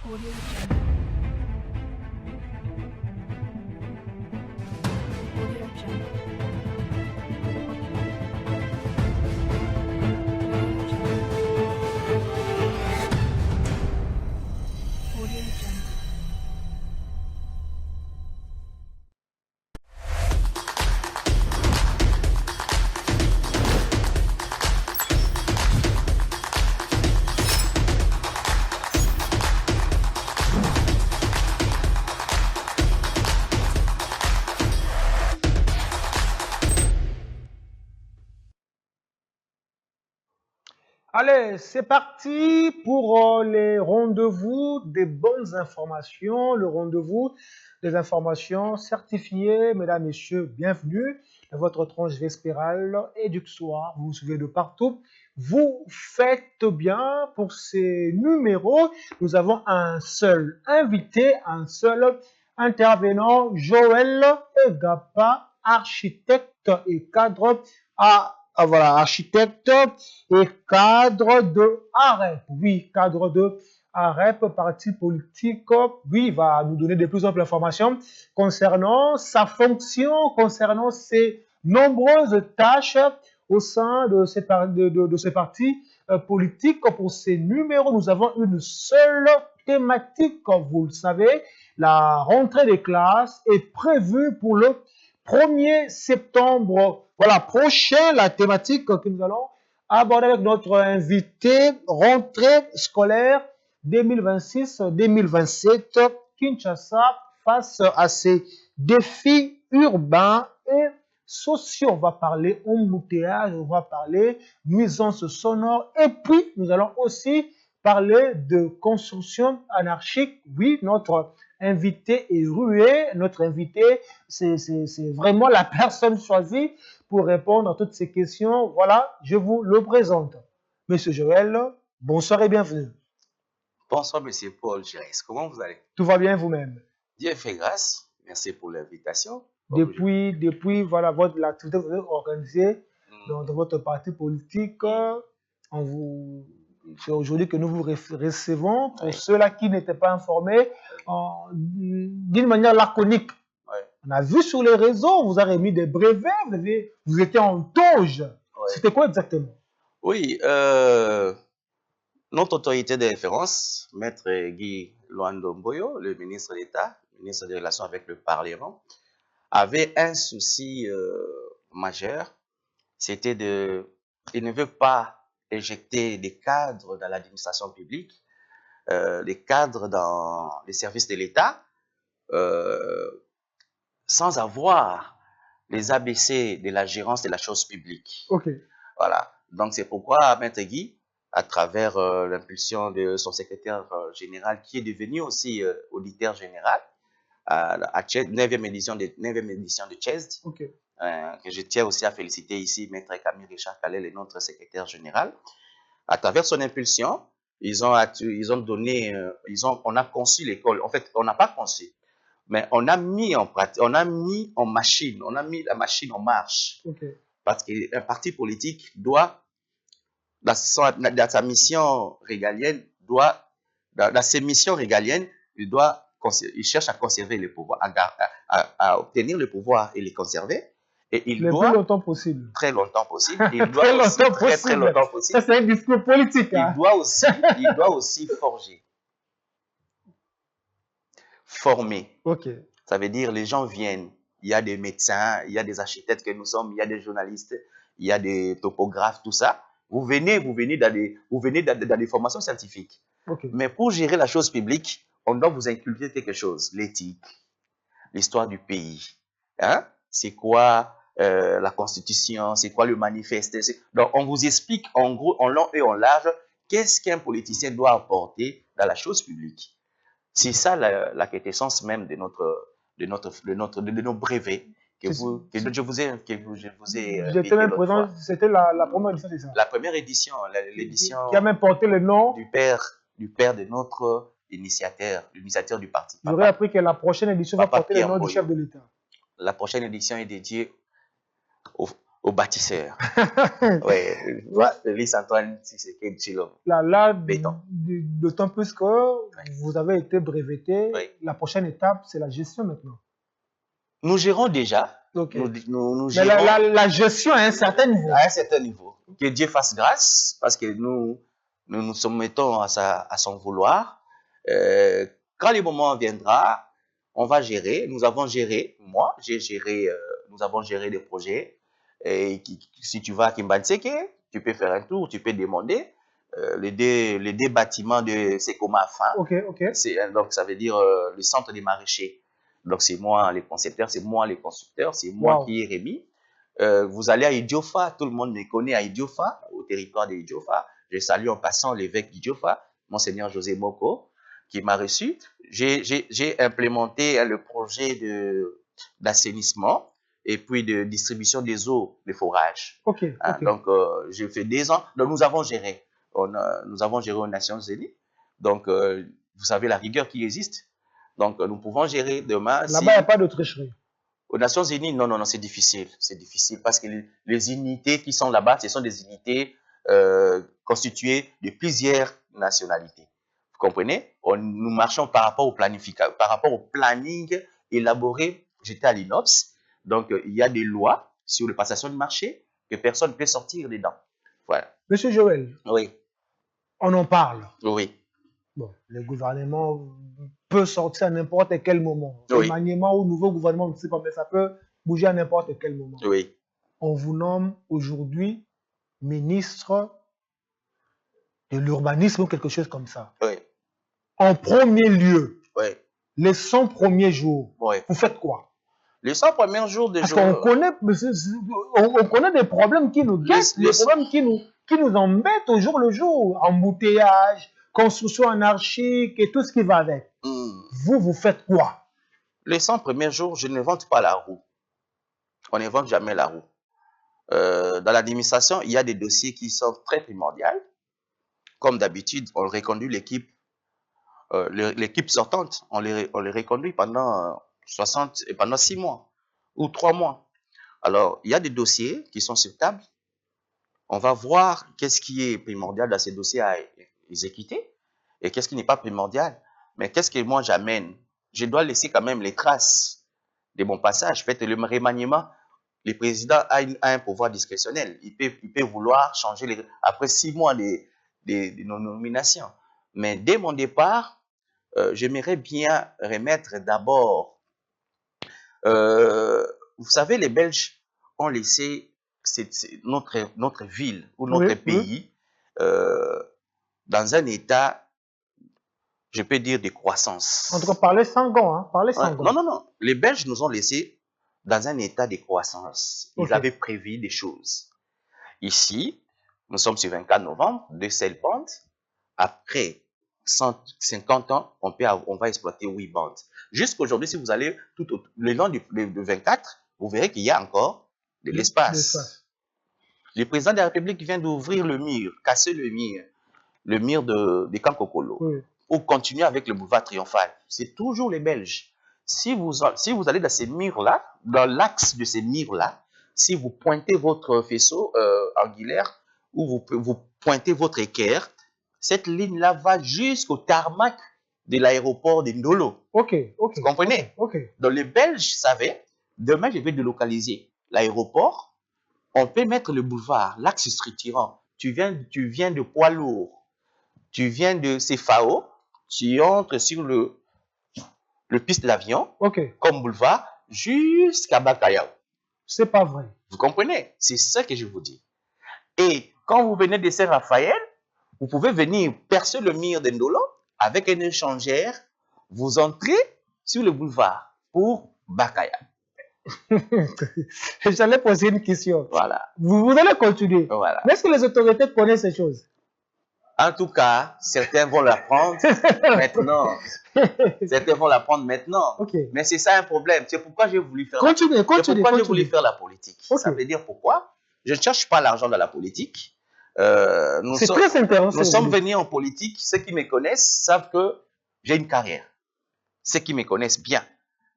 Audio Jungle. Audio Jungle. Audio Jungle. Allez, c'est parti pour les rendez-vous des bonnes informations, le rendez-vous des informations certifiées. Mesdames, Messieurs, bienvenue dans votre tranche vespérale et du soir. Vous vous suivez de partout. Vous faites bien pour ces numéros. Nous avons un seul invité, un seul intervenant, Joël Egapa, architecte et cadre voilà, architecte et cadre de AREP. Oui, cadre de AREP, parti politique. Oui, il va nous donner de plus en plus d'informations concernant sa fonction, concernant ses nombreuses tâches au sein de ces partis politiques. Pour ces numéros, nous avons une seule thématique, vous le savez. La rentrée des classes est prévue pour le 1er septembre. Voilà, prochain, la thématique que nous allons aborder avec notre invité, rentrée scolaire 2026-2027, Kinshasa, face à ces défis urbains et sociaux. On va parler embouteillage, on va parler nuisance sonore, et puis nous allons aussi parler de construction anarchique. Oui, notre invité est rué, notre invité, c'est vraiment la personne choisie pour répondre à toutes ces questions. Voilà, je vous le présente. Monsieur Joël, bonsoir et bienvenue. Bonsoir, Monsieur Paul Gérès. Comment vous allez? Tout va bien vous-même? Dieu fait grâce. Merci pour l'invitation. Depuis voilà, l'activité que vous avez organisée dans votre parti politique, c'est aujourd'hui que nous vous recevons. Pour ceux-là qui n'étaient pas informés, d'une manière laconique. On a vu sur les réseaux, vous avez mis des brevets, vous étiez en toge. C'était quoi exactement? Oui, notre autorité de référence, Maître Guy Luando-Mboyo, le ministre d'État, ministre des Relations avec le Parlement, avait un souci majeur, c'était il ne veut pas éjecter des cadres dans l'administration publique, des cadres dans les services de l'État, sans avoir les ABC de la gérance de la chose publique. Ok. Voilà. Donc, c'est pourquoi Maître Guy, à travers l'impulsion de son secrétaire général, qui est devenu aussi auditeur général à 9e édition de CHESD, que je tiens aussi à féliciter ici Maître Camille Richard Kalel, notre secrétaire général. À travers son impulsion, on a conçu l'école. En fait, on n'a pas conçu, mais on a mis en pratique, on a mis la machine en marche. Parce qu'un parti politique doit, dans sa mission régalienne, dans ses missions régaliennes, il cherche à conserver le pouvoir, à obtenir le pouvoir et les conserver. Et il doit, plus longtemps possible. Très longtemps possible. Il doit très longtemps possible. Ça, c'est un discours politique. Il doit aussi former. Ça veut dire les gens viennent. Il y a des médecins, il y a des architectes que nous sommes, il y a des journalistes, il y a des topographes, tout ça. Vous venez dans des formations scientifiques. Mais pour gérer la chose publique, on doit vous inculquer quelque chose, l'éthique, l'histoire du pays. Hein? C'est quoi la Constitution, c'est quoi le manifeste. Donc, on vous explique en gros, en long et en large, qu'est-ce qu'un politicien doit apporter dans la chose publique. C'est ça la quintessence même de nos brevets que je vous ai J'étais même présent, c'était la première édition, c'est ça? La première édition, l'édition qui a même porté le nom du père de notre l'initiateur du parti. J'aurais appris que la prochaine édition va porter le nom du chef de l'État. La prochaine édition est dédiée au bâtisseur. Ouais, Ouais. Félix Antoine Tshisekedi Tshilombo. Là, Béton. d'autant plus que vous avez été breveté. Oui. La prochaine étape, c'est la gestion maintenant. Nous gérons déjà. Ok. Nous Mais gérons la gestion à un certain niveau. à un certain niveau. Que Dieu fasse grâce, parce que nous soumettons à son vouloir. Quand le moment viendra, on va gérer. Nous avons géré, moi, j'ai géré, nous avons géré des projets. Et si tu vas à Kimbanseke, tu peux faire un tour, tu peux demander. Les deux bâtiments de Sekoma fin. Ok. Donc, ça veut dire le centre des maraîchers. Donc, c'est moi les concepteurs, c'est moi les constructeurs, c'est moi qui ai remis. Vous allez à Idiofa, tout le monde me connaît à Idiofa, au territoire de Idiofa. Je salue en passant l'évêque d'Idiofa, Monseigneur José Moko, qui m'a reçu. J'ai implémenté le projet d'assainissement et puis de distribution des eaux, des forages. Ok. Donc, j'ai fait 2 ans. Donc, nous avons géré. Nous avons géré aux Nations Unies. Donc, vous savez la rigueur qui existe. Donc, nous pouvons gérer demain. Là-bas, il n'y a pas de tricherie. Aux Nations Unies, non, c'est difficile. C'est difficile parce que les unités qui sont là-bas, ce sont des unités constituées de plusieurs nationalités. Vous comprenez? Nous marchons par rapport au planning élaboré. J'étais à l'INOPS. Donc, il y a des lois sur la passation de marché que personne ne peut sortir dedans. Voilà. Monsieur Joël, oui. On en parle. Oui. Bon, le gouvernement peut sortir à n'importe quel moment. Oui. Remaniement ou nouveau gouvernement, je ne sais pas, mais ça peut bouger à n'importe quel moment. Oui. On vous nomme aujourd'hui ministre de l'urbanisme ou quelque chose comme ça. Oui. En premier lieu, oui. Les 100 premiers jours, oui. Vous faites quoi? Les 100 premiers jours de jour. Parce qu'on connaît des problèmes qui nous guettent, des problèmes qui nous embêtent au jour le jour. Embouteillage, construction anarchique et tout ce qui va avec. Vous faites quoi? Les 100 premiers jours, je n'invente pas la roue. On n'invente jamais la roue. Dans l'administration, il y a des dossiers qui sont très primordiaux. Comme d'habitude, on reconduit l'équipe sortante. On les reconduit pendant 6 mois ou 3 mois. Alors, il y a des dossiers qui sont sur table. On va voir qu'est-ce qui est primordial dans ces dossiers à exécuter et qu'est-ce qui n'est pas primordial. Mais qu'est-ce que moi j'amène? Je dois laisser quand même les traces de mon passage. Faites le remaniement. Le président a un pouvoir discrétionnel. Il peut vouloir changer après 6 mois de nomination. Mais dès mon départ, j'aimerais bien remettre d'abord. Vous savez, les Belges ont laissé notre ville ou notre pays dans un état, je peux dire, de croissance. En tout cas, parlez sans gants. Hein? Parlez sans gants. Non. Les Belges nous ont laissés dans un état de croissance. Ils avaient prévu des choses. Ici, nous sommes sur 24 novembre, de cette bande. Après 150 ans, on va exploiter 8 bandes. Jusqu'aujourd'hui, si vous allez le long du 24, vous verrez qu'il y a encore de l'espace. Le président de la République vient d'ouvrir le mur, casser le mur de Kankokolo, pour continuer avec le boulevard triomphal. C'est toujours les Belges. Si vous allez dans ces murs-là, dans l'axe de ces murs-là, si vous pointez votre faisceau angulaire ou vous pointez votre équerre, cette ligne-là va jusqu'au tarmac de l'aéroport de Ndolo. Vous comprenez? Donc les Belges savaient, demain je vais délocaliser l'aéroport, on peut mettre le boulevard, l'axe structurant. Tu viens de poids lourd, tu viens de CFAO, tu entres sur le piste d'avion, comme boulevard, jusqu'à Bakayao. C'est pas vrai. Vous comprenez? C'est ça que je vous dis. Et quand vous venez de Saint-Raphaël, vous pouvez venir percer le mur d'Endolo avec un échangeur, vous entrez sur le boulevard pour Bakayao. J'allais poser une question. Voilà. Vous allez continuer. Voilà. Mais est-ce que les autorités connaissent ces choses? En tout cas, certains vont l'apprendre maintenant. Certains vont l'apprendre maintenant. Mais c'est ça un problème. C'est pourquoi j'ai voulu faire j'ai voulu faire la politique. Ça veut dire pourquoi? Je ne cherche pas l'argent dans la politique. C'est très intéressant. Nous sommes venus en politique. Ceux qui me connaissent savent que j'ai une carrière. Ceux qui me connaissent bien,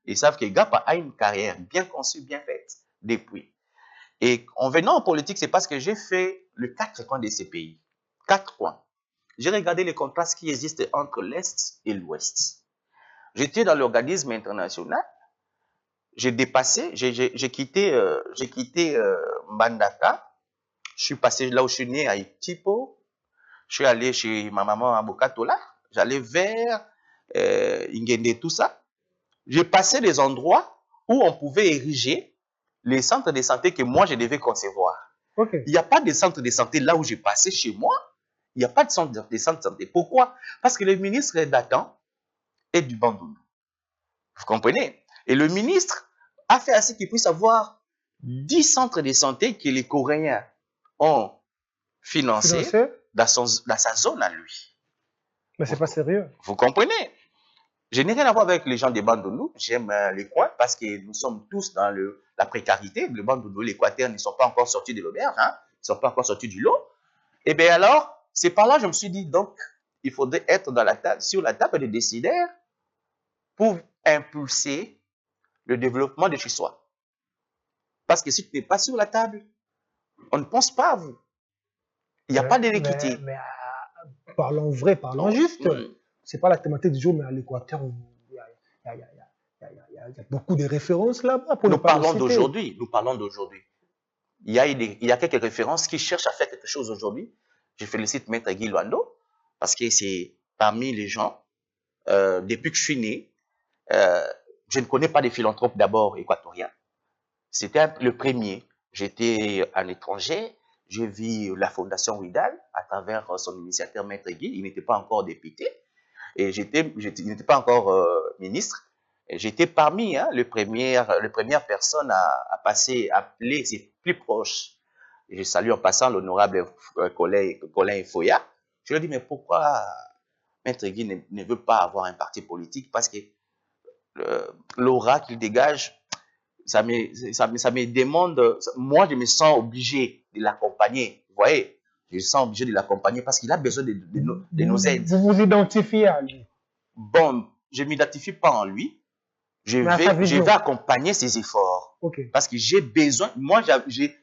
ils savent que Gapa a une carrière bien conçue, bien faite depuis. Et en venant en politique, c'est parce que j'ai fait les 4 coins de ces pays. 4 coins. J'ai regardé les contrastes qui existent entre l'Est et l'Ouest. J'étais dans l'organisme international. J'ai dépassé, j'ai quitté Mbandaka. Je suis passé là où je suis né, à Itipo. Je suis allé chez ma maman à Bokatola. J'allais vers Ingende, tout ça. J'ai passé des endroits où on pouvait ériger les centres de santé que moi, je devais concevoir. Okay. Il n'y a pas de centre de santé là où j'ai passé chez moi. Il n'y a pas de centre de santé. Pourquoi? Parce que le ministre datant est du Bandundu. Vous comprenez? Et le ministre a fait assez qu'il puisse avoir 10 centres de santé que les Coréens ont financés dans sa zone à lui. Mais c'est pas sérieux. Vous comprenez? Je n'ai rien à voir avec les gens des Bandundu. J'aime les coins parce que nous sommes tous dans la précarité. Les Bandundu, l'Équateur ne sont pas encore sortis de l'auberge. Hein? Ils ne sont pas encore sortis du lot. Et bien alors, c'est par là que je me suis dit, donc, il faudrait être sur la table des décideurs pour impulser le développement de chez soi. Parce que si tu n'es pas sur la table, on ne pense pas à vous. Il n'y a pas de l'équité. Mais parlons vrai, parlons juste. C'est pas la thématique du jour, mais à l'Équateur, il y a beaucoup de références là-bas. Nous parlons d'aujourd'hui. Nous parlons d'aujourd'hui. Il y a quelques références qui cherchent à faire quelque chose aujourd'hui. Je félicite Maître Guy Luando parce que c'est parmi les gens, depuis que je suis né, je ne connais pas des philanthropes d'abord équatoriens. C'était le premier. J'étais à l'étranger. J'ai vu la Fondation Ouidal à travers son initiateur Maître Guy. Il n'était pas encore député et il n'était pas encore ministre. J'étais parmi les premières personnes à appeler ses plus proches. Je salue en passant l'honorable Colin Foya. Je lui ai dit, mais pourquoi Maître Guy ne veut pas avoir un parti politique? Parce que l'aura qu'il dégage, ça me demande, moi je me sens obligé de l'accompagner. Vous voyez, je me sens obligé de l'accompagner parce qu'il a besoin de nos aides. Vous vous identifiez à lui? Bon, je ne m'identifie pas en lui. Je vais accompagner ses efforts. Okay. Parce que j'ai besoin, moi j'ai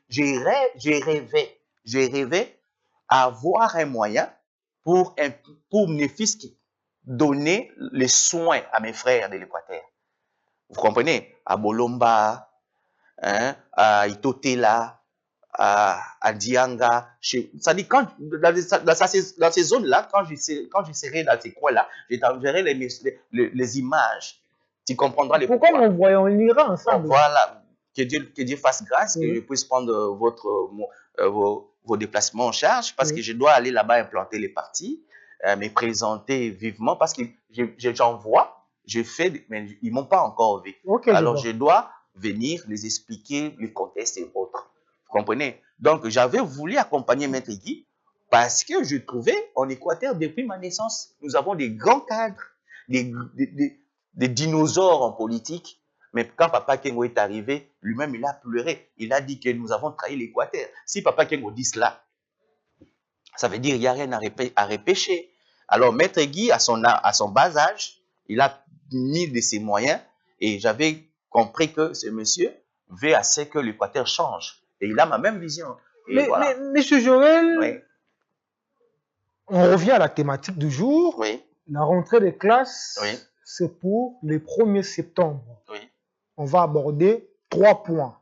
rêvé avoir un moyen pour mes fils donner les soins à mes frères de l'Équateur. Vous comprenez? À Bolomba, hein, à Itotela, à Dianga. C'est-à-dire, dans ces zones-là, quand je serai dans ces coins-là, je t'enverrai les images. Tu comprendras les pourquoi nous voyons l'Iran ensemble? Voilà. Que Dieu fasse grâce, que je puisse prendre vos déplacements en charge, parce que je dois aller là-bas implanter les partis, me présenter vivement, parce que j'en vois, mais ils ne m'ont pas encore vu. Okay, alors je dois venir les expliquer le contexte et autres. Vous comprenez? Donc j'avais voulu accompagner Maître Guy, parce que je trouvais en Équateur, depuis ma naissance, nous avons des grands cadres, des dinosaures en politique. Mais quand Papa Kengo est arrivé, lui-même, il a pleuré. Il a dit que nous avons trahi l'Équateur. Si Papa Kengo dit cela, ça veut dire qu'il n'y a rien à repêcher. Alors, Maître Guy, à son bas âge, il a mis de ses moyens et j'avais compris que ce monsieur veut assez que l'Équateur change. Et il a ma même vision. Mais Monsieur Joël, on revient à la thématique du jour. La rentrée des classes, c'est pour le 1er septembre. On va aborder 3 points.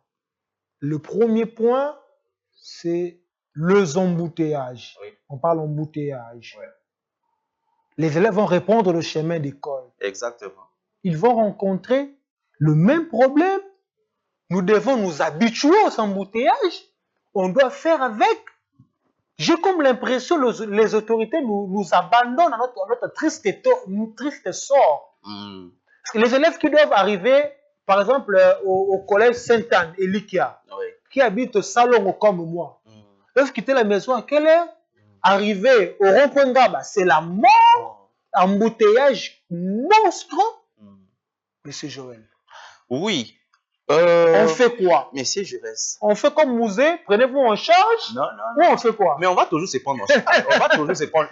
Le premier point, c'est les embouteillages. On parle embouteillage. Les élèves vont répondre le chemin d'école. Exactement. Ils vont rencontrer le même problème. Nous devons nous habituer aux embouteillages. On doit faire avec. J'ai comme l'impression que les autorités nous abandonnent à notre triste sort. Les élèves qui doivent arriver, par exemple, au collège Sainte-Anne et Likia, qui habitent au salon comme moi, peuvent quitter la maison à quelle heure? Arriver au rond-point Ngaba, c'est la mort, embouteillage monstre. Monsieur Joël. Oui. On fait quoi? Monsieur Jérès. On fait comme Mouzé, prenez-vous en charge? Non. Ou on fait quoi? Mais on va toujours se prendre en charge.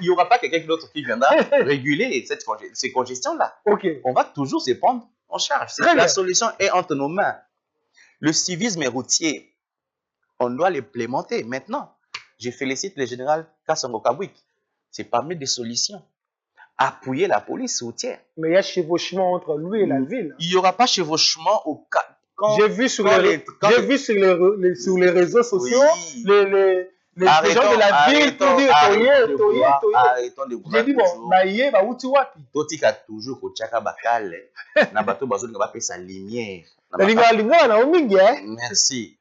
Il n'y aura pas quelqu'un d'autre qui viendra réguler ces congestions-là. On va toujours se prendre en charge. La solution est entre nos mains. Le civisme routier On doit l'implémenter maintenant. Je félicite le général Kassongo Kabwik. C'est parmi des solutions. Appuyer la police routière. Mais il y a chevauchement entre lui et la ville. Il n'y aura pas chevauchement au cas. J'ai vu sur les réseaux sociaux les gens de la ville pour dire arrêtons de vouloir. J'ai dit bon, baïe, bah où tu vois? Totika toujours au Tchaka Bakal. Na bateau bazone va faire sa lumière. Merci.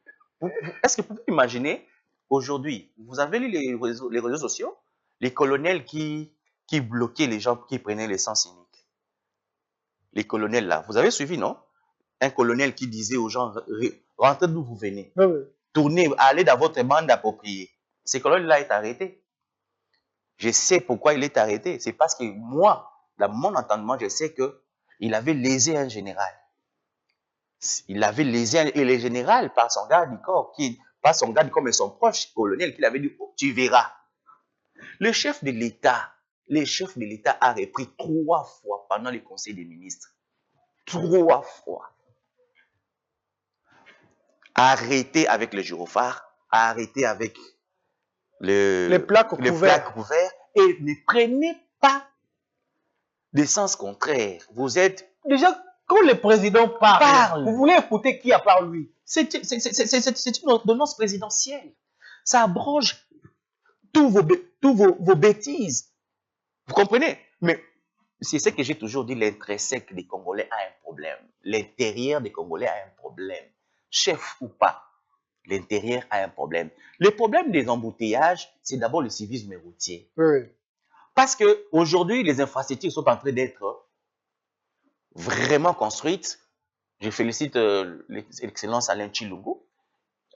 Est-ce que vous pouvez imaginer aujourd'hui, vous avez lu les réseaux sociaux, les colonels qui bloquaient les gens qui prenaient l'essence unique. Les colonels là, vous avez suivi, non? Un colonel qui disait aux gens, rentrez d'où vous venez. Tournez, allez dans votre bande appropriée. Ce colonel-là est arrêté. Je sais pourquoi il est arrêté. C'est parce que moi, dans mon entendement, je sais qu'il avait lésé un général. Il avait lésé et le général, par son garde du corps, par son garde du corps, mais son proche colonel, qui l'avait dit, oh, tu verras. Le chef de l'État a repris 3 fois pendant le conseil des ministres. 3 fois. Arrêté avec le gyrophare, arrêté avec les plaques couvertes et ne prenez pas de sens contraire. Vous êtes... Déjà, quand le président parle, vous voulez écouter qui a parlé lui? C'est une ordonnance présidentielle. Ça abroge tous vos bêtises. Vous comprenez? Mais c'est ce que j'ai toujours dit, l'intrinsèque des Congolais a un problème. L'intérieur des Congolais a un problème. Chef ou pas, l'intérieur a un problème. Le problème des embouteillages, c'est d'abord le civisme routier. Oui. Parce qu'aujourd'hui, les infrastructures sont en train d'être vraiment construites. Je félicite l'excellence Alain Chilungu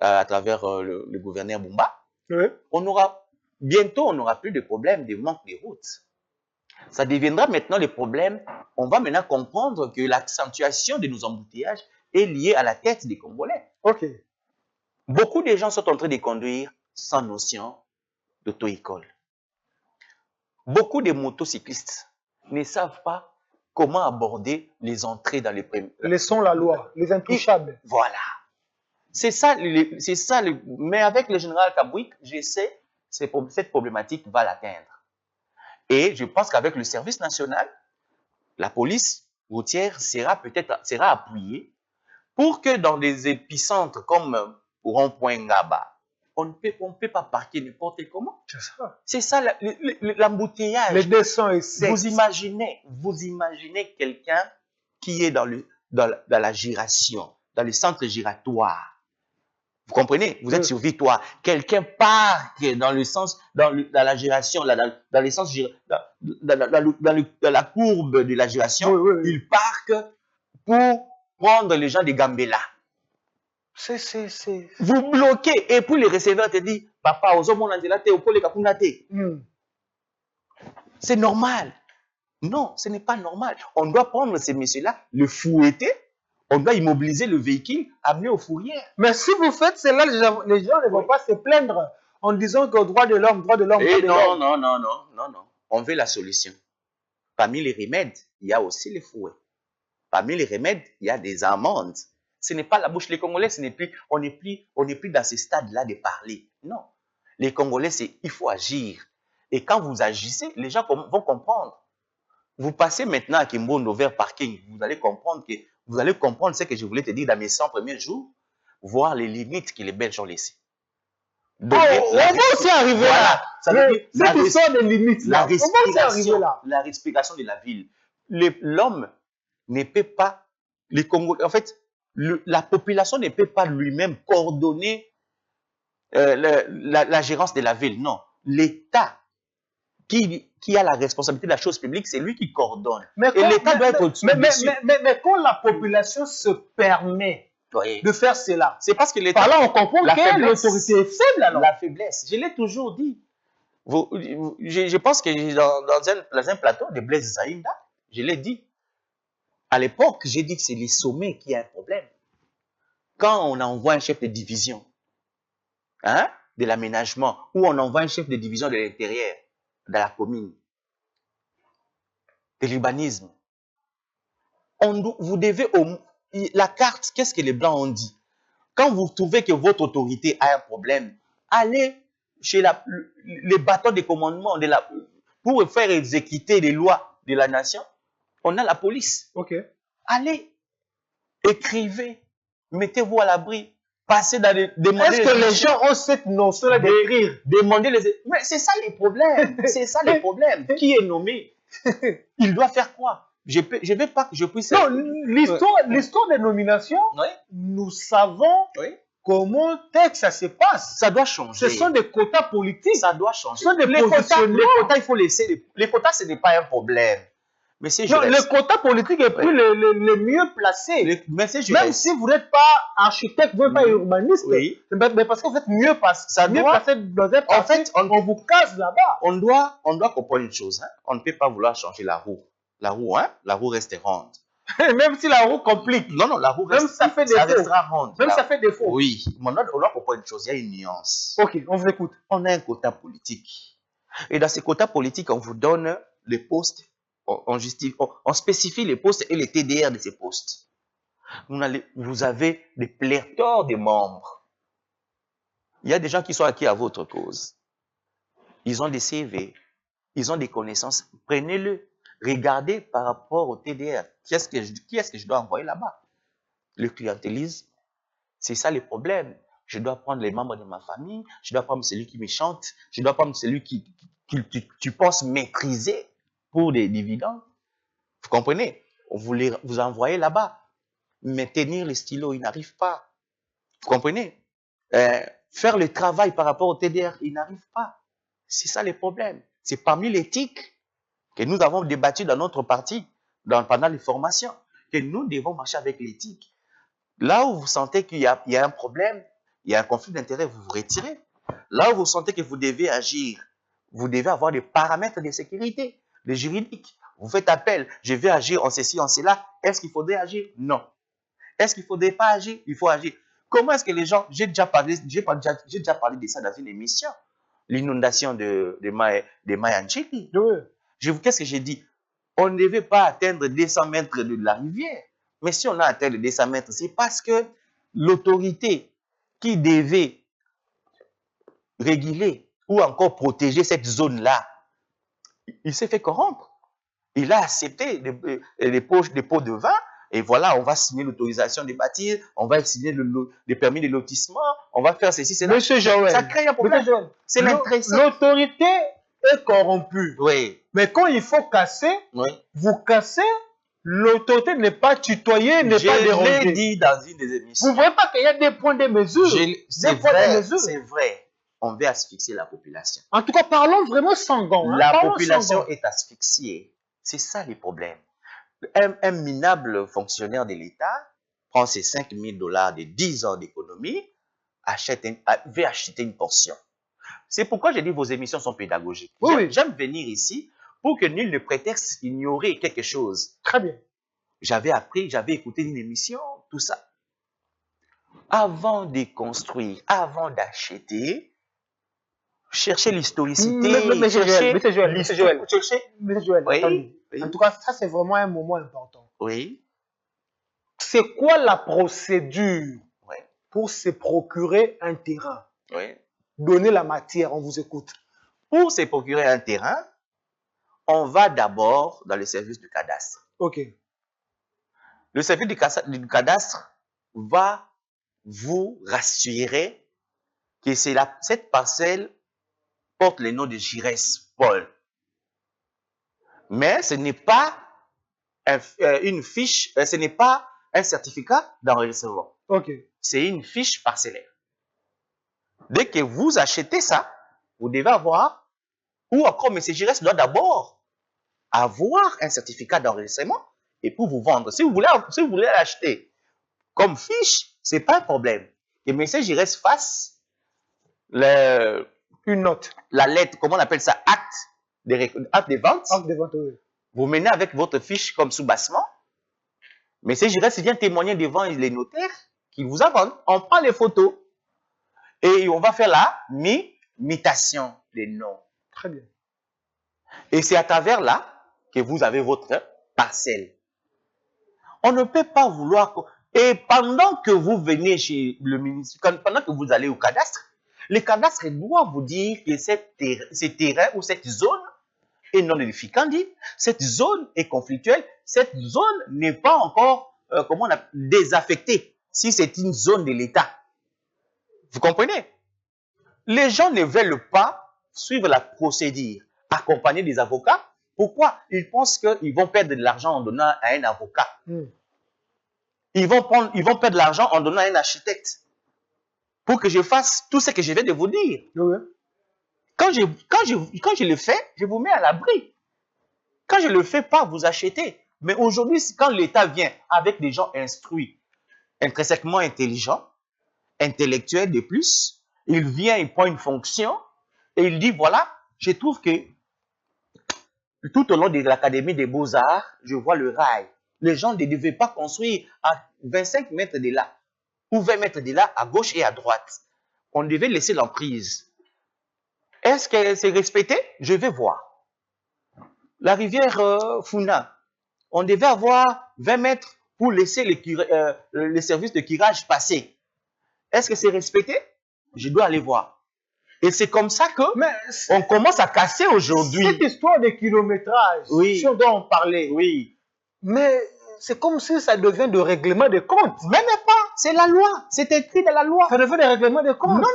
à travers le gouverneur Bumba. Oui. Bientôt, on n'aura plus de problème de manque de routes. Ça deviendra maintenant le problème. On va maintenant comprendre que l'accentuation de nos embouteillages est liée à la tête des Congolais. Ok. Beaucoup de gens sont en train de conduire sans notion d'auto-école. Beaucoup de motocyclistes ne savent pas comment aborder les entrées dans les... Laissons la loi, les intouchables. Voilà. C'est ça. Mais avec le général Kabwik, je sais que cette problématique va l'atteindre. Et je pense qu'avec le service national, la police routière sera appuyée pour que dans des épicentres comme Rond-Point Ngaba, on ne peut pas parquer n'importe comment. C'est ça. C'est ça l'embouteillage. Les descends et secs. Vous imaginez quelqu'un qui est dans la giration, dans le centre giratoire. Vous comprenez? Vous êtes sur Victoire. Quelqu'un parque dans le sens, dans la giration, dans le sens, dans la courbe de la giration. Oui. Il parque pour prendre les gens de Gambela. Vous bloquez et puis le receveur te dit, papa, c'est normal. Non, ce n'est pas normal. On doit prendre ces messieurs-là, le fouetter, on doit immobiliser le véhicule, amener aux fourrières. Mais si vous faites cela, les gens ne vont pas se plaindre en disant que droit de l'homme, non. On veut la solution. Parmi les remèdes, il y a aussi les fouets. Parmi les remèdes, il y a des amendes. Ce n'est pas la bouche. Les Congolais, on n'est plus dans ce stade-là de parler. Non. Les Congolais, il faut agir. Et quand vous agissez, les gens vont comprendre. Vous passez maintenant à Kimbondo vers parking, vous allez comprendre ce que je voulais te dire dans mes 100 premiers jours, voir les limites que les Belges ont laissées. On va aussi arriver là. Ça veut dire des limites. La respiration de la ville. L'homme ne peut pas, les Congolais, en fait, la population ne peut pas lui-même coordonner la gérance de la ville. Non. L'État qui a la responsabilité de la chose publique, c'est lui qui coordonne. Et l'État doit être au-dessus. Mais quand la population se permet de faire cela, c'est parce que l'État... Là, on comprend que l'autorité est faible alors. La faiblesse. Je l'ai toujours dit. Je pense que dans un plateau de Blaise Zaïnda, je l'ai dit. À l'époque, j'ai dit que c'est les sommets qui a un problème. Quand on envoie un chef de division de l'aménagement, ou on envoie un chef de division de l'intérieur, dans la commune, de l'urbanisme, vous devez, la carte, qu'est-ce que les Blancs ont dit? Quand vous trouvez que votre autorité a un problème, allez chez les bâtons de commandement pour faire exécuter les lois de la nation. On a la police. Ok. Allez, écrivez, mettez-vous à l'abri, passez dans les... Est-ce que les gens ont cette notion-là d'écrire? Demandez les... Mais c'est ça les problèmes. C'est ça les problèmes. Qui est nommé? Il doit faire quoi? Je ne veux pas que je puisse... Non, l'histoire des nominations, oui. Nous savons oui. comment ça se passe. Ça doit changer. Ce sont des quotas politiques. Ça doit changer. Ce sont des les quotas, il faut laisser. Les quotas, ce n'est pas un problème. Mais si non, les quotas politiques est plus les mieux placés. Même si vous n'êtes pas architecte, vous n'êtes pas urbaniste, oui. mais parce que vous êtes mieux placé dans un parti, en fait, on vous casse là-bas. On doit comprendre une chose. Hein. On ne peut pas vouloir changer la roue. La roue reste ronde. Même si la roue complique. Non, la roue reste, ça restera ronde. Même ça fait défaut. Oui, mais on doit comprendre une chose. Il y a une nuance. Ok, on vous écoute. On a un quota politique. Et dans ces quotas politiques, on vous donne les postes. On spécifie les postes et les TDR de ces postes. Vous avez des pléthores de membres. Il y a des gens qui sont acquis à votre cause. Ils ont des CV, ils ont des connaissances. Prenez-le. Regardez par rapport au TDR. Qui est-ce que je dois envoyer là-bas? Le clientélisme, c'est ça le problème. Je dois prendre les membres de ma famille, je dois prendre celui qui me chante, je dois prendre celui qui tu penses maîtriser pour des dividendes. Vous comprenez? Vous envoyez là-bas. Mais tenir les stylos, il n'arrive pas. Vous comprenez? Faire le travail par rapport au TDR, il n'arrive pas. C'est ça le problème. C'est parmi l'éthique que nous avons débattu dans notre parti, pendant les formations, que nous devons marcher avec l'éthique. Là où vous sentez qu'il y a un problème, il y a un conflit d'intérêts, vous vous retirez. Là où vous sentez que vous devez agir, vous devez avoir des paramètres de sécurité, des juridiques. Vous faites appel, je vais agir en ceci, en cela. Est-ce qu'il faudrait agir? Non. Est-ce qu'il ne faudrait pas agir? Il faut agir. Comment est-ce que les gens, j'ai déjà parlé de ça dans une émission, l'inondation de Mayanchiki. Oui. Qu'est-ce que j'ai dit? On ne devait pas atteindre 200 mètres de la rivière. Mais si on a atteint les 200 mètres, c'est parce que l'autorité qui devait réguler ou encore protéger cette zone-là, il s'est fait corrompre. Il a accepté des pots de vin. Et voilà, on va signer l'autorisation de bâtir, on va signer les permis de lotissement, on va faire ceci, c'est là. Monsieur Joël, ça crée un problème. C'est l'intéressant. L'autorité est corrompue. Oui. Mais quand il faut casser, oui. Vous cassez, l'autorité n'est pas tutoyée, n'est pas dérangée. Je l'ai dit dans une des émissions. Vous ne voyez pas qu'il y a des points de mesure. C'est vrai. On veut asphyxier la population. En tout cas, parlons vraiment sans gants. La population est asphyxiée. C'est ça le problème. Un minable fonctionnaire de l'État prend ses 5 000 $ de 10 ans d'économie, veut acheter une portion. C'est pourquoi j'ai dit vos émissions sont pédagogiques. Oui. J'aime venir ici pour que nul ne prétexte ignorer quelque chose. Très bien. J'avais appris, j'avais écouté une émission, tout ça. Avant de construire, avant d'acheter, cherchez l'historicité. Monsieur Joël, oui. En tout cas, ça c'est vraiment un moment important. Oui. C'est quoi la procédure pour se procurer un terrain? Oui. Donner la matière, on vous écoute. Pour se procurer un terrain, on va d'abord dans le service du cadastre. Ok. Le service du cadastre va vous rassurer que cette parcelle porte le nom de Giresse Paul. Mais ce n'est pas une fiche, ce n'est pas un certificat d'enregistrement. Ok. C'est une fiche parcellaire. Dès que vous achetez ça, vous devez avoir, ou encore M. Giresse doit d'abord avoir un certificat d'enregistrement et pour vous vendre. Si vous voulez l'acheter comme fiche, ce n'est pas un problème. Et M. Giresse fasse une note. La lettre, comment on appelle ça? Acte de vente. Acte de vente, oui. Vous menez avec votre fiche comme sous-bassement. M. Giresse vient témoigner devant les notaires qui vous a vendu. On prend les photos et on va faire la mutation des noms. Très bien. Et c'est à travers là que vous avez votre parcelle. On ne peut pas vouloir... Et pendant que vous venez chez le ministre, pendant que vous allez au cadastre, le cadastre doit vous dire que ce terrain ou cette zone est non édificandi, cette zone est conflictuelle, cette zone n'est pas encore, comment on appelle, désaffectée, si c'est une zone de l'État. Vous comprenez? Les gens ne veulent pas suivre la procédure, accompagner des avocats. Pourquoi? Ils pensent qu'ils vont perdre de l'argent en donnant à un avocat. Ils vont perdre de l'argent en donnant à un architecte pour que je fasse tout ce que je viens de vous dire. Oui. Quand je le fais, je vous mets à l'abri. Quand je ne le fais pas, vous achetez. Mais aujourd'hui, quand l'État vient avec des gens instruits, intrinsèquement intelligents, intellectuels de plus, il vient, il prend une fonction et il dit, voilà, je trouve que tout au long de l'Académie des Beaux-Arts, je vois le rail. Les gens ne devaient pas construire à 25 mètres de là ou 20 mètres de là, à gauche et à droite. On devait laisser l'emprise. Est-ce que c'est respecté? Je vais voir. La rivière Funa, on devait avoir 20 mètres pour laisser les services de curage passer. Est-ce que c'est respecté? Je dois aller voir. Et c'est comme ça que on commence à casser aujourd'hui. Cette histoire de kilométrage, sur dont on parlait, mais c'est comme si ça devient de règlement de comptes. Même pas, c'est la loi, c'est écrit dans la loi. Ça devient des règlements de comptes. Non,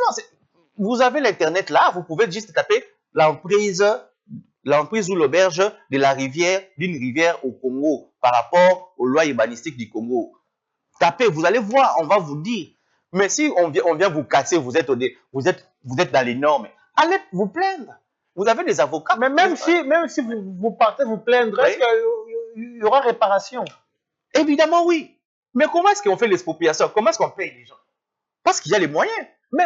vous avez l'internet là, vous pouvez juste taper l'emprise ou l'auberge de la rivière, d'une rivière au Congo, par rapport aux lois urbanistiques du Congo. Tapez, vous allez voir, on va vous dire. Mais si on vient vous casser, vous êtes dans les normes, allez vous plaindre. Vous avez des avocats. Mais même si vous partez vous plaindre, est-ce qu'il y aura réparation? Évidemment, oui. Mais comment est-ce qu'on fait l'expropriation? Comment est-ce qu'on paye les gens? Parce qu'il y a les moyens. Mais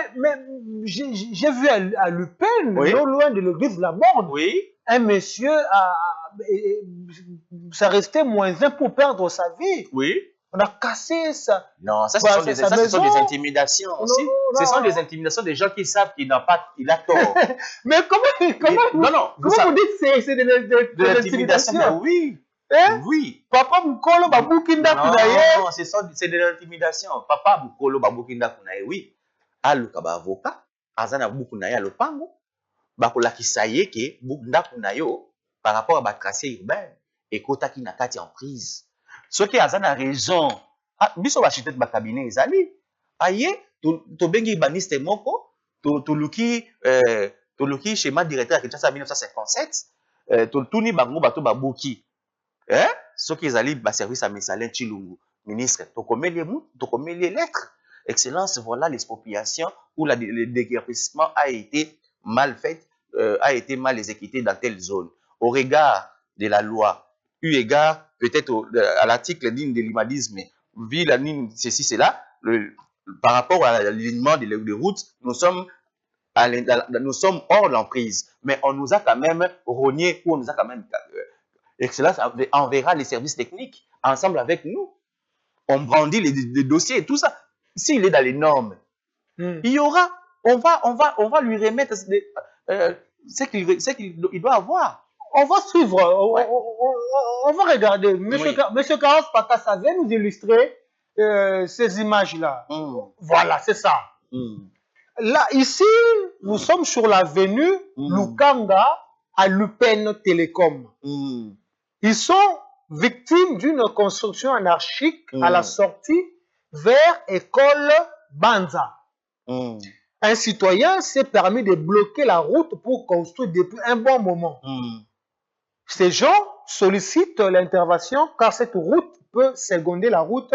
j'ai vu à Lupin, non loin de l'église de la Borne, un monsieur, ça restait -1 pour perdre sa vie. On a cassé ça. Non, ça, ce sont des intimidations aussi. Ce sont des intimidations des gens qui savent qu'il a tort. Mais comment vous dites que c'est de l'intimidation? Oui. Oui. Papa Mukolo Babukinda Kunaye. Non, c'est de l'intimidation. Papa Mukolo Babukinda Kunaye, oui. Aluka ba avocat, azana Bukunaye alopango, bakolakisa ye ke Bukinda Kunaye par rapport à ba tracé urbain et kotaki na kati en prise. Ce qui a raison, biso architecte ba cabinet ezali, aye to bengi baniste moko, to luki schéma directeur à Kinshasa 1957, to tuni bango bato babuki. Ce qui ezali ba service à Messalin Chilungu, ministre, to komelie lettre. Excellence, voilà l'expropriation où le déguerpissement a été mal fait, a été mal exécuté dans telle zone. Au regard de la loi, eu égard peut-être à l'article digne de l'humanisme, vu la ligne ceci, cela, par rapport à l'alignement des routes, nous sommes hors l'emprise. Mais on nous a quand même rogné, ou on nous a quand même... Excellence enverra les services techniques ensemble avec nous. On brandit les dossiers et tout ça. S'il est dans les normes, il y aura... On va lui remettre ce qu'il doit avoir. On va suivre, on va regarder. Monsieur Carlos Pata savait nous illustrer ces images-là. Voilà, c'est ça. Là, ici, nous sommes sur l'avenue Lukanga à Lupin Télécom. Ils sont victimes d'une construction anarchique à la sortie vers École Banza. Un citoyen s'est permis de bloquer la route pour construire depuis un bon moment. Ces gens sollicitent l'intervention car cette route peut seconder la route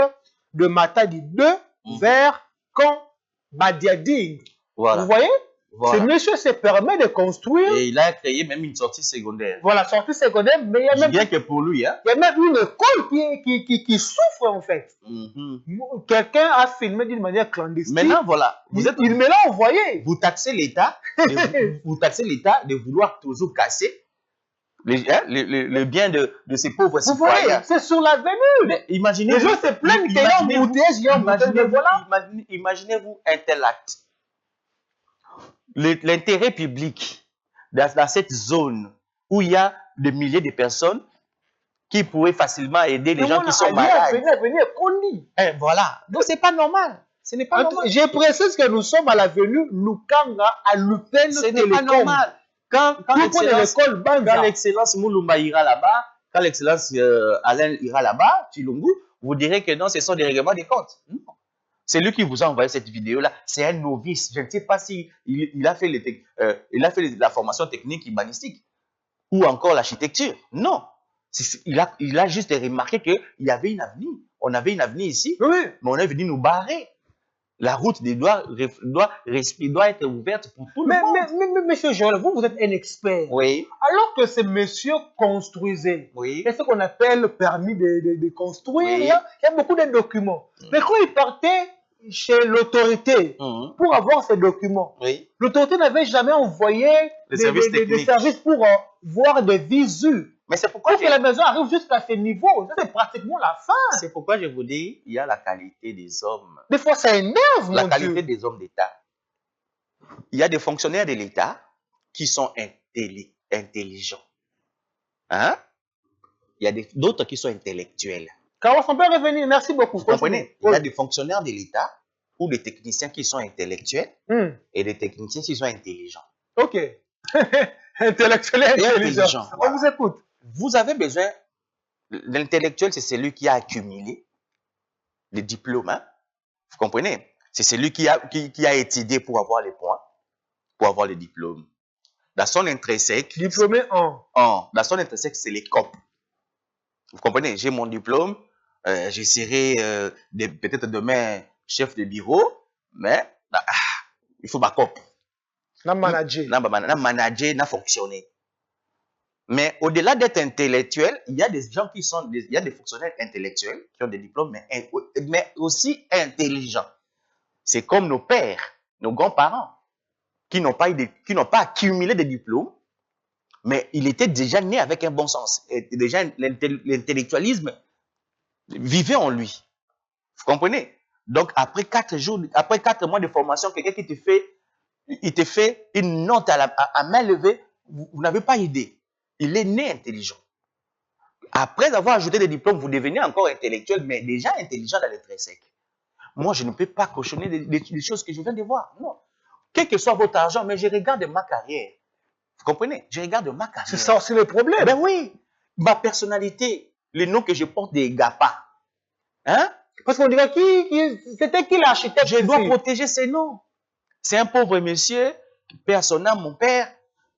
de Matadi 2 vers Camp Badiading. Voilà. Vous voyez? Ce monsieur se permet de construire. Et il a créé même une sortie secondaire. Voilà, sortie secondaire, mais il y a même... Bien que pour lui, hein. Il y a même une école qui souffre en fait. Quelqu'un a filmé d'une manière clandestine. Maintenant, voilà. Il me l'a envoyé. Vous taxez l'État de vouloir toujours casser le bien de ces pauvres citoyens. Vous voyez, c'est sur l'avenue. Imaginez les gens se plaignent qu'il y a un bouteille. Imaginez-vous un tel acte. L'intérêt public dans cette zone où il y a des milliers de personnes, qui pourrait facilement aider les gens qui sont malades. Venir, voilà. Donc, c'est pas normal. Ce n'est pas normal. Je précise que nous sommes à l'avenue Lukanga à Lupin. Ce n'est pas normal. Quand l'excellence Moulumba ira là-bas, quand l'excellence Alain ira là-bas, Chilungu, vous direz que non, ce sont des règlements des comptes. Non. C'est lui qui vous a envoyé cette vidéo-là. C'est un novice. Je ne sais pas si il a fait la formation technique humanistique ou encore l'architecture. Non. Il a juste remarqué qu'il y avait une avenue. On avait une avenue ici, oui. Mais on est venu nous barrer. La route doit être ouverte pour tout le monde. Mais monsieur Joël, vous êtes un expert. Oui. Alors que ces messieurs construisaient, oui. C'est ce qu'on appelle le permis de construire. Oui. Il y a beaucoup de documents. Mais quand ils partaient chez l'autorité pour avoir ces documents, oui. L'autorité n'avait jamais envoyé des services pour voir des visus. Mais c'est pourquoi que la maison arrive jusqu'à ce niveau. C'est pratiquement la fin. C'est pourquoi je vous dis, il y a la qualité des hommes. Des fois, ça énerve, la qualité des hommes d'État. Il y a des fonctionnaires de l'État qui sont intelligents. Hein? Il y a d'autres qui sont intellectuels. Carlos, on peut revenir. Merci beaucoup. Vous comprenez? Il y a des fonctionnaires de l'État ou des techniciens qui sont intellectuels et des techniciens qui sont intelligents. Ok. Intellectuel et intelligent. Voilà. On vous écoute. Vous avez besoin, l'intellectuel, c'est celui qui a accumulé les diplômes. Hein? Vous comprenez? C'est celui qui a étudié pour avoir les points, pour avoir les diplômes. Dans son intrinsèque. Diplômé en. Dans son intrinsèque, c'est les COP. Vous comprenez? J'ai mon diplôme, je serai peut-être demain chef de bureau, mais il faut ma COP. Na manager. Na fonctionner. Mais au-delà d'être intellectuel, il y a des gens il y a des fonctionnaires intellectuels qui ont des diplômes, mais aussi intelligents. C'est comme nos pères, nos grands-parents, qui n'ont pas accumulé des diplômes, mais ils étaient déjà nés avec un bon sens. Et déjà, l'intellectualisme vivait en lui. Vous comprenez? Donc, après 4 mois de formation, quelqu'un qui te fait une note à main levée, vous n'avez pas idée. Il est né intelligent. Après avoir ajouté des diplômes, vous devenez encore intellectuel, mais déjà intelligent dans l'intrinsèque. Moi, je ne peux pas cautionner des choses que je viens de voir. Non. Quel que soit votre argent, mais je regarde ma carrière. Vous comprenez? Je regarde ma carrière. C'est ça aussi le problème. Ben oui. Ma personnalité, les noms que je porte des GAPA. Hein? Parce qu'on dirait c'était qui l'architecte? Je dois protéger ces noms. C'est un pauvre monsieur, père son âme, mon père,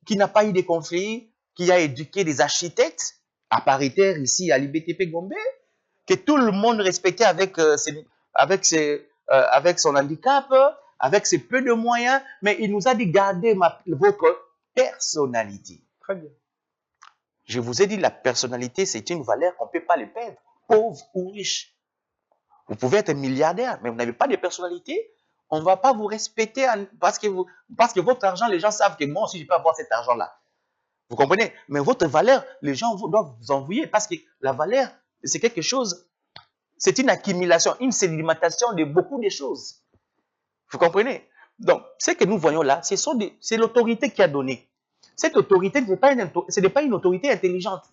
qui n'a pas eu de conflits, qui a éduqué des architectes à paritaire ici à l'IBTP Gombe, que tout le monde respectait avec son handicap, avec ses peu de moyens, mais il nous a dit gardez votre personnalité. Très bien. Je vous ai dit, la personnalité, c'est une valeur qu'on ne peut pas le perdre, pauvre ou riche. Vous pouvez être milliardaire, mais vous n'avez pas de personnalité, on ne va pas vous respecter parce que votre argent, les gens savent que moi aussi, je peux avoir cet argent-là. Vous comprenez? Mais votre valeur, les gens doivent vous envoyer parce que la valeur, c'est quelque chose, c'est une accumulation, une sédimentation de beaucoup de choses. Vous comprenez? Donc, ce que nous voyons là, c'est l'autorité qui a donné. Cette autorité, ce n'est pas une autorité intelligente.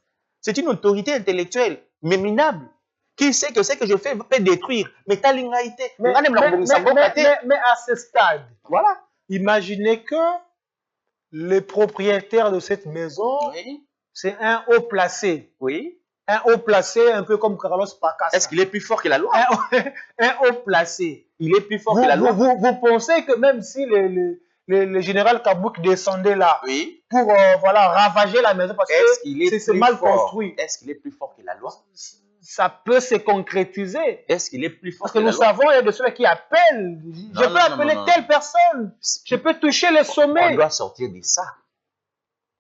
C'est une autorité intellectuelle, mais minable, qui sait que ce que je fais peut détruire. Mais à ce stade, voilà. Imaginez que le propriétaire de cette maison, c'est un haut placé. Oui. Un haut placé, un peu comme Carlos Pacas. Est-ce qu'il est plus fort que la loi? Un haut placé. Il est plus fort que la loi. Vous pensez que même si le général Kabouk descendait là pour ravager la maison parce que c'est mal construit. Est-ce qu'il est plus fort que la loi? Ça peut se concrétiser. Est-ce qu'il est plus fort Parce que nous savons, il y a de ceux qui appellent. Je peux appeler telle personne. Je peux toucher les sommets. On doit sortir de ça.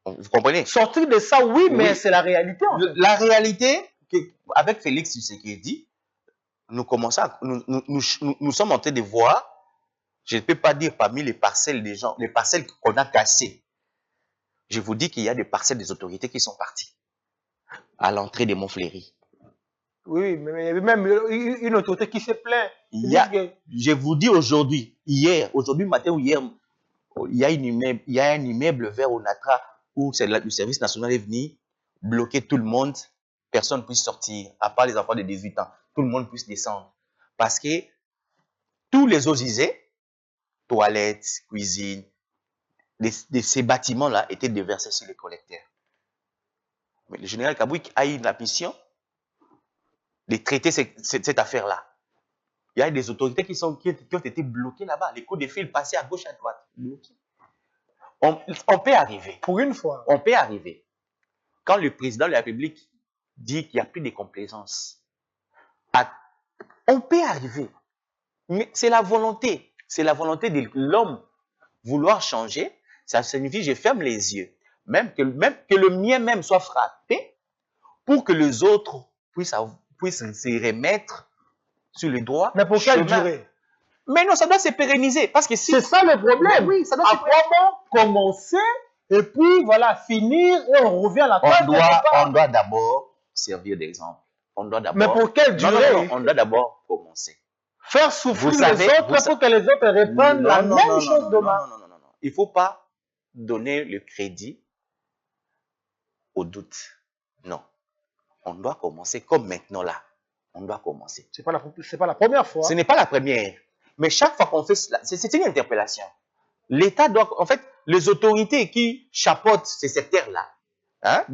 Vous comprenez? Sortir de ça, oui, mais c'est la réalité. En fait. La réalité, avec Félix Tshisekedi, nous sommes en train de voir, je ne peux pas dire parmi les parcelles des gens, les parcelles qu'on a cassées. Je vous dis qu'il y a des parcelles des autorités qui sont parties à l'entrée de Montfléry. Oui, mais même une autorité qui se plaint. Je vous dis aujourd'hui matin ou hier, il y a un immeuble vers Onatra où le service national est venu bloquer tout le monde. personne ne puisse sortir, à part les enfants de 18 ans. Tout le monde puisse descendre. Parce que tous les eaux usées, toilettes, cuisine, ces bâtiments-là étaient déversés sur les collecteurs. Mais le général Kabouik a eu la mission de traiter cette affaire-là. Il y a des autorités qui ont été bloquées là-bas. Les coups de fil passaient à gauche, à droite. Bloqués. On peut arriver. Pour une fois. On peut arriver. Quand le président de la République dit qu'il n'y a plus de complaisance, on peut arriver. Mais c'est la volonté. C'est la volonté de l'homme vouloir changer. Ça signifie je ferme les yeux. Même que le mien même soit frappé pour que les autres puissent se remettre sur le droit. Mais pour quelle durée? Mais non, ça doit se pérenniser. Parce que si... C'est ça le problème. Oui, ça doit se pérenniser. Commencer et puis voilà, finir et on revient à la case. On doit d'abord servir d'exemple. Mais pour quelle durée? Non, on doit d'abord commencer. Faire souffrir les autres pour que les autres reprennent la même chose demain. Non. Il ne faut pas donner le crédit au doute. Non. On doit commencer comme maintenant là. On doit commencer. C'est pas la première fois. Ce n'est pas la première. Mais chaque fois qu'on fait cela, c'est une interpellation. L'État doit, en fait, les autorités qui chapeautent ces secteurs-là, hein,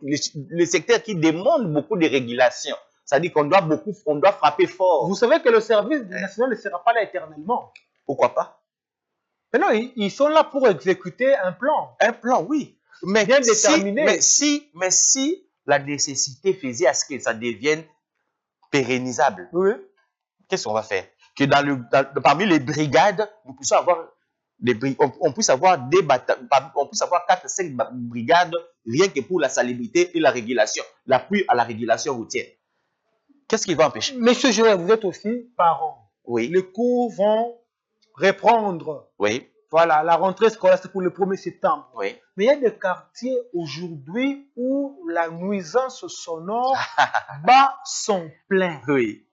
les secteurs qui demandent beaucoup de régulation, c'est-à-dire qu'on doit frapper fort. Vous savez que le service national ne sera pas là éternellement. Pourquoi pas? Mais non, ils sont là pour exécuter un plan. Un plan, oui. Mais bien déterminé. Mais si la nécessité faisait à ce que ça devienne pérennisable, oui. Qu'est-ce qu'on va faire? Que parmi les brigades, nous puissions avoir on puisse avoir 4-5 brigades rien que pour la salubrité et la régulation, l'appui à la régulation routière. Qu'est-ce qui va empêcher? Monsieur Joël, vous êtes aussi parent. Oui. Les cours vont reprendre. Oui. Voilà, la rentrée scolaire, c'est pour le 1er septembre. Oui. Mais il y a des quartiers aujourd'hui où la nuisance sonore bat son plein. Oui.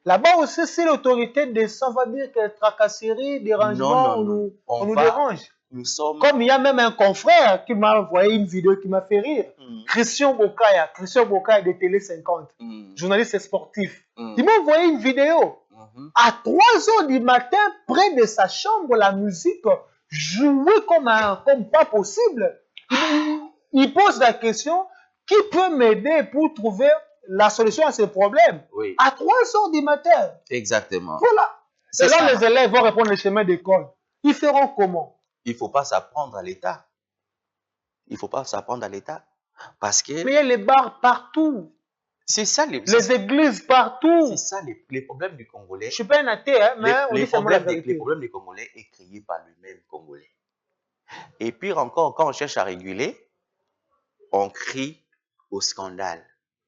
Là-bas aussi, si l'autorité descend, va dire que tracasserie, dérangement, on nous dérange. Comme il y a même un confrère qui m'a envoyé une vidéo qui m'a fait rire. Christian Bokaya de Télé 50, journaliste sportif. Il m'a envoyé une vidéo. À 3 h du matin, près de sa chambre, la musique jouait comme pas possible. Il pose la question, qui peut m'aider pour trouver la solution à ces problèmes? Oui. À 3 h du matin. Exactement. Voilà. Et là, les élèves vont reprendre le chemin d'école. Ils feront comment? Il ne faut pas s'apprendre à l'État. Il ne faut pas s'apprendre à l'État. Parce que... Mais il y a les bars partout. C'est ça les églises partout. C'est ça les problèmes du Congolais. Je ne suis pas un athée, hein, mais les problèmes du Congolais est créé par le même Congolais. Et puis encore, quand on cherche à réguler, on crie au scandale.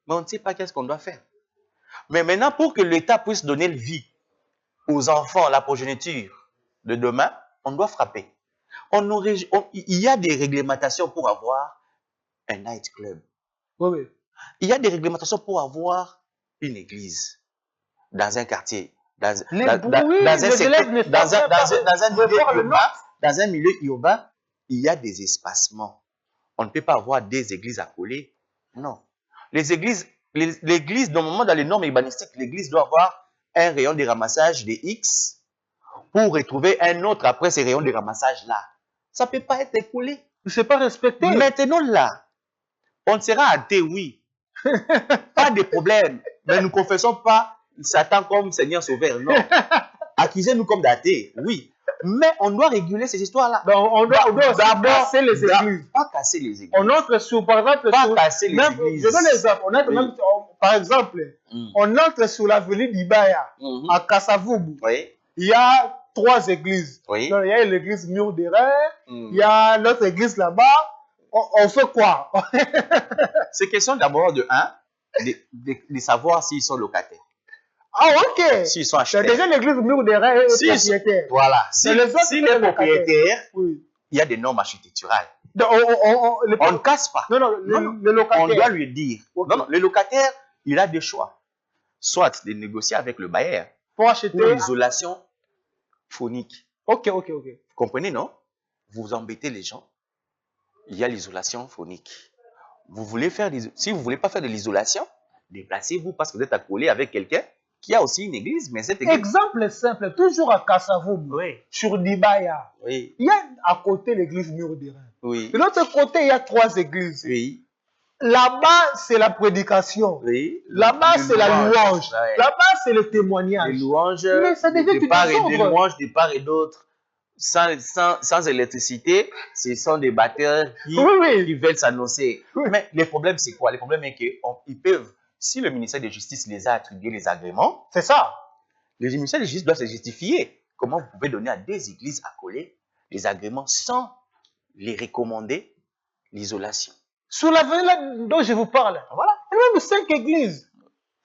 Mais on ne sait pas qu'est-ce qu'on doit faire. Mais maintenant, pour que l'État puisse donner vie aux enfants, la progéniture de demain, on doit frapper. Il y a des réglementations pour avoir un night club. Oui. Il y a des réglementations pour avoir une église dans un quartier, dans un milieu urbain, il y a des espacements. On ne peut pas avoir des églises accolées. Non. L'église, normalement, dans les normes urbanistiques, l'église doit avoir un rayon de ramassage de X pour retrouver un autre après ces rayons de ramassage-là. Ça ne peut pas être écoulé. Ce n'est pas respecté. Maintenant, là, on sera athée, oui. Pas de problème. Mais nous ne confessons pas Satan comme Seigneur Sauveur, non. Accusez-nous comme d'athées, oui. Mais on doit réguler ces histoires-là. On doit d'abord casser les églises. Pas casser les églises. On entre sur, par exemple, casser les églises. Je donne l'exemple. Par exemple, on entre sur l'avenue d'Ibaya, à Kassavubu. Oui. Il y a 3 églises. Oui. Donc, il y a l'église Mur d'Erreur, il y a l'autre église là-bas. On fait quoi? C'est question d'abord de savoir s'ils sont locataires. Ah, ok. S'ils sont achetés. C'est déjà l'église Mur d'Erreur et propriétaire. Voilà. Si les propriétaires, oui. Il y a des normes architecturales. On ne casse pas. Non, le locataire. On doit lui dire. Okay. Non, le locataire, il a 2 choix. Soit de négocier avec le bailleur pour acheter l'isolation phonique. Ok. Vous comprenez, non? Vous embêtez les gens. Il y a l'isolation phonique. Si vous ne voulez pas faire de l'isolation, déplacez-vous parce que vous êtes accolé avec quelqu'un qui a aussi une église, mais cette église... Exemple simple, toujours à Kassavoum, Oui, sur Dibaya, oui, il y a à côté l'église Mur-des-Reins. oui, De l'autre côté, il y a 3 églises. oui, Là-bas, c'est la prédication. oui. Là-bas, Les c'est la louange. ouais. Là-bas, c'est le témoignage. Les louanges Mais ça devient de part et du des désordre. louanges de part et d'autre. Sans électricité, ce sont des batteurs qui Oui. veulent s'annoncer. Oui. Mais le problème, c'est quoi? Le problème est qu'ils peuvent, si le ministère de Justice les a attribués les agréments, C'est ça. le ministère de Justice doit se justifier. Comment vous pouvez donner à des églises accolées les agréments sans les recommander l'isolation? Sur l'avenue dont je vous parle, Voilà. il y a même 5 églises.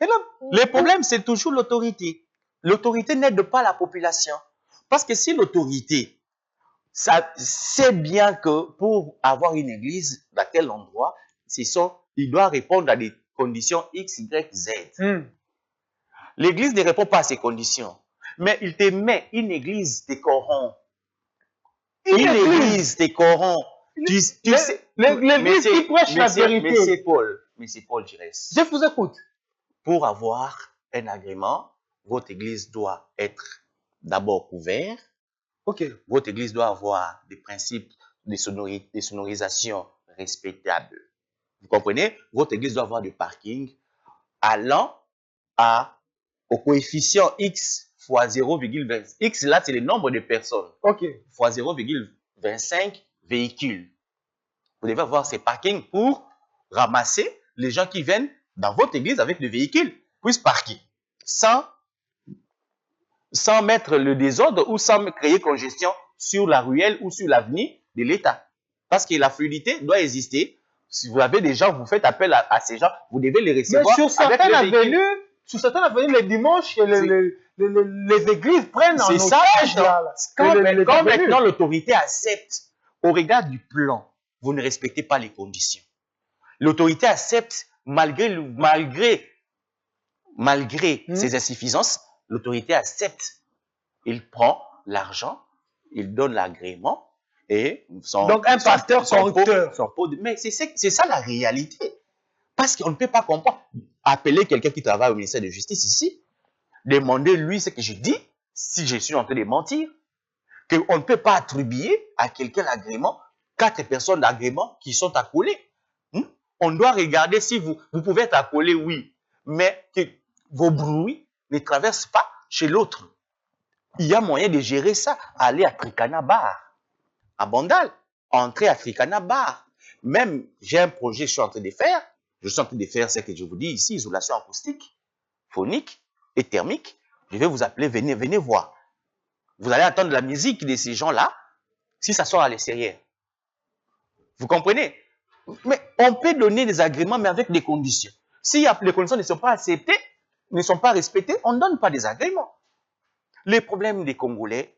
Et là, Le problème, c'est toujours l'autorité. L'autorité n'aide pas la population. Parce que si l'autorité sait bien que pour avoir une église dans tel endroit, il doit répondre à des conditions X, Y, Z. L'église ne répond pas à ces conditions. Mais il te met une église te corrompt. Une église te corrompt. Tu sais, l'église qui prêche la vérité. Monsieur Paul Giresse, Je vous écoute. pour avoir un agrément, votre église doit être d'abord couverte. Ok. Votre église doit avoir des principes de sonorisation respectables. Vous comprenez? Votre église doit avoir des parkings allant au coefficient X fois 0,20. X, là, c'est le nombre de personnes. Ok. Fois 0,25 véhicules. Vous devez avoir ces parkings pour ramasser les gens qui viennent dans votre église avec le véhicule, puissent parquer sans mettre le désordre ou sans créer congestion sur la ruelle ou sur l'avenue de l'État. Parce que la fluidité doit exister. Si vous avez des gens, vous faites appel à ces gens, vous devez les recevoir. Mais sur certaines avenues, les dimanches, les églises prennent en otage. Quand maintenant l'autorité accepte, au regard du plan, vous ne respectez pas les conditions. L'autorité accepte malgré ses insuffisances, l'autorité accepte. Il prend l'argent, il donne l'agrément et donc un pasteur corrupteur. Mais c'est ça la réalité. Parce qu'on ne peut pas comprendre. Appeler quelqu'un qui travaille au ministère de Justice ici, demander lui ce que je dis, si je suis en train de mentir, qu'on ne peut pas attribuer à quelqu'un l'agrément, 4 personnes d'agrément qui sont accolées. On doit regarder si vous pouvez être accolé, oui, mais que vos bruits ne traversent pas chez l'autre. Il y a moyen de gérer ça. Aller à Tricana Bar, à Bandal, entrer à Tricana Bar. Même, j'ai un projet que je suis en train de faire. Je suis en train de faire ce que je vous dis ici, isolation acoustique, phonique et thermique. Je vais vous appeler, venez voir. Vous allez entendre la musique de ces gens-là, si ça sort à l'extérieur. Vous comprenez? Mais on peut donner des agréments, mais avec des conditions. Si les conditions ne sont pas acceptées, ne sont pas respectées, on ne donne pas des agréments. Les problèmes des Congolais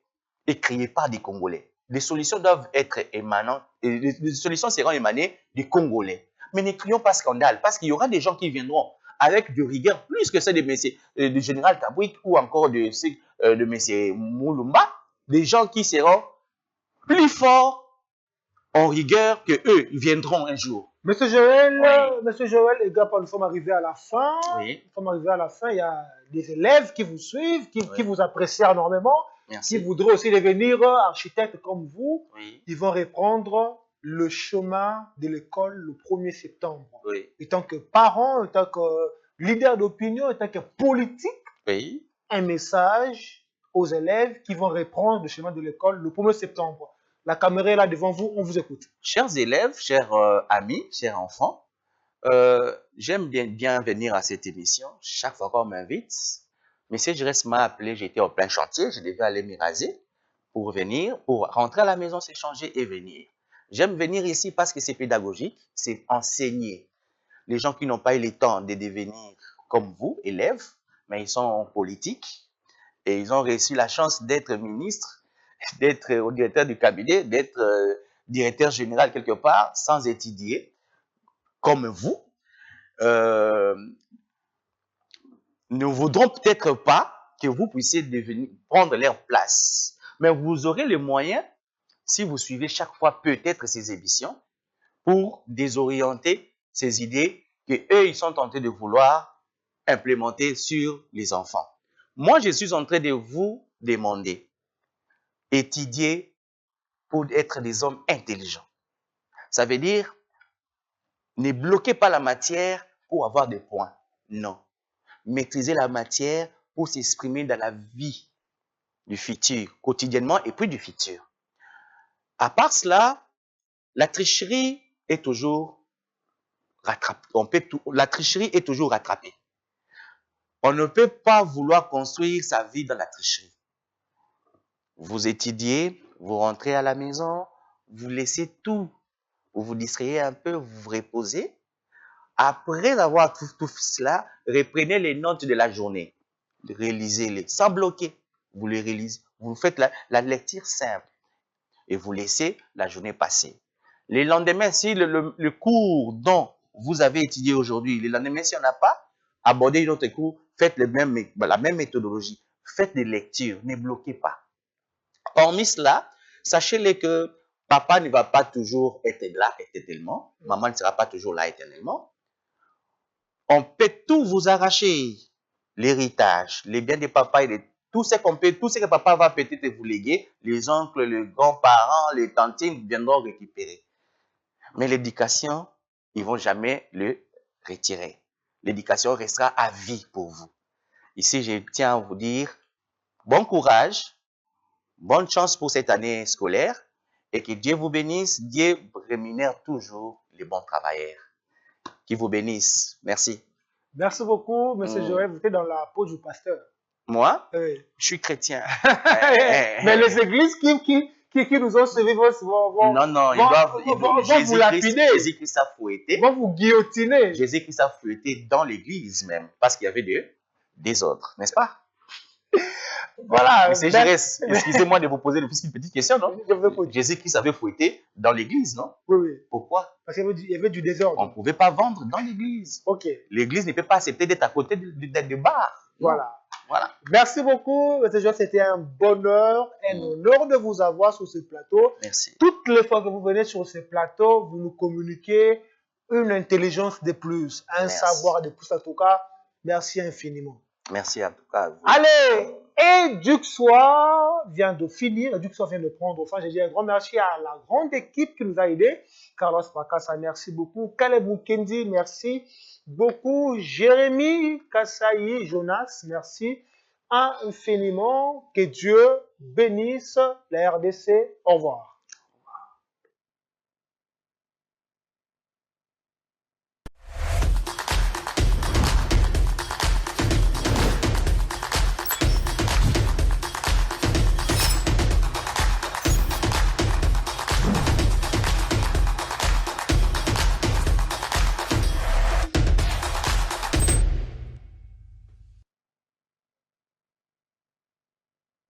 est créé par des Congolais. Les solutions doivent être émanantes, les solutions seront émanées des Congolais. Mais ne crions pas scandale, parce qu'il y aura des gens qui viendront avec de rigueur, plus que celle du général Kabouik ou encore de M. Moulumba, des gens qui seront plus forts en rigueur que eux viendront un jour. Monsieur Joël, les gars, nous sommes arrivés à la fin. Oui. Nous sommes arrivés à la fin. Il y a des élèves qui vous suivent, qui vous apprécient énormément, Merci. qui voudraient aussi devenir architectes comme vous. Oui. Ils vont reprendre le chemin de l'école le 1er septembre. Oui. En tant que parent, en tant que leader d'opinion, en tant que politique, Oui. un message aux élèves qui vont reprendre le chemin de l'école le 1er septembre. La caméra est là devant vous, on vous écoute. Chers élèves, chers amis, chers enfants, j'aime bien venir à cette émission chaque fois qu'on m'invite. Monsieur Giresse m'a appelé, j'étais en plein chantier, je devais aller me raser pour venir, pour rentrer à la maison, s'échanger et venir. J'aime venir ici parce que c'est pédagogique, c'est enseigner. Les gens qui n'ont pas eu le temps de devenir comme vous, élèves, mais ils sont en politique et ils ont reçu la chance d'être ministres, d'être au directeur du cabinet, d'être directeur général quelque part, sans étudier, comme vous. Ne voudrons peut-être pas que vous puissiez prendre leur place. Mais vous aurez les moyens, si vous suivez chaque fois peut-être ces émissions, pour désorienter ces idées que eux ils sont tentés de vouloir implémenter sur les enfants. Moi, je suis en train de vous demander, étudier pour être des hommes intelligents. Ça veut dire, ne bloquez pas la matière pour avoir des points. Non. Maîtrisez la matière pour s'exprimer dans la vie du futur, quotidiennement et puis du futur. À part cela, la tricherie est toujours rattrapée. La tricherie est toujours rattrapée. On ne peut pas vouloir construire sa vie dans la tricherie. Vous étudiez, vous rentrez à la maison, vous laissez tout, vous vous distrayez un peu, vous vous reposez. Après avoir tout cela, reprenez les notes de la journée, réalisez-les sans bloquer. Vous les réalisez, vous faites la lecture simple et vous laissez la journée passer. Le lendemain, si le cours dont vous avez étudié aujourd'hui, le lendemain, si on n'a pas abordé une autre cours, faites la même méthodologie. Faites des lectures, ne bloquez pas. Hormis cela, sachez-le que papa ne va pas toujours être là éternellement. Maman ne sera pas toujours là éternellement. On peut tout vous arracher. L'héritage, les biens de papa et tout ce que papa va peut-être vous léguer, les oncles, les grands-parents, les tantines viendront récupérer. Mais l'éducation, ils ne vont jamais le retirer. L'éducation restera à vie pour vous. Ici, je tiens à vous dire bon courage, bonne chance pour cette année scolaire et que Dieu vous bénisse. Dieu rémunère toujours les bons travailleurs. Qu'il vous bénisse. Merci. Merci beaucoup, M. Joël. Vous êtes dans la peau du pasteur. Moi, oui. Je suis chrétien. Mais les églises qui nous ont suivis ils doivent vous lapiner. Jésus-Christ a fouetté. Vont vous guillotiner. Jésus-Christ a fouetté dans l'église même, parce qu'il y avait des désordres, n'est-ce pas? Voilà. Excusez-moi de vous poser une petite question, non? Jésus-Christ avait fouetté dans l'église, non? Oui. Pourquoi? Parce qu'il y avait du désordre. On ne pouvait pas vendre dans l'église. Ok. L'église ne peut pas accepter d'être à côté de bar. Voilà. Merci beaucoup, M. Joël. C'était un bonheur, un honneur de vous avoir sur ce plateau. Merci. Toutes les fois que vous venez sur ce plateau, vous nous communiquez une intelligence de plus, un savoir de plus. En tout cas, merci infiniment. Merci en tout cas à vous. Allez, et Duxoir vient de finir, Duxoir vient de prendre fin. Je dis un grand merci à la grande équipe qui nous a aidés. Carlos Pakassa, merci beaucoup. Caleb Mukendi, merci beaucoup. Jérémy Kassaï, Jonas, merci infiniment. Que Dieu bénisse la RDC. Au revoir.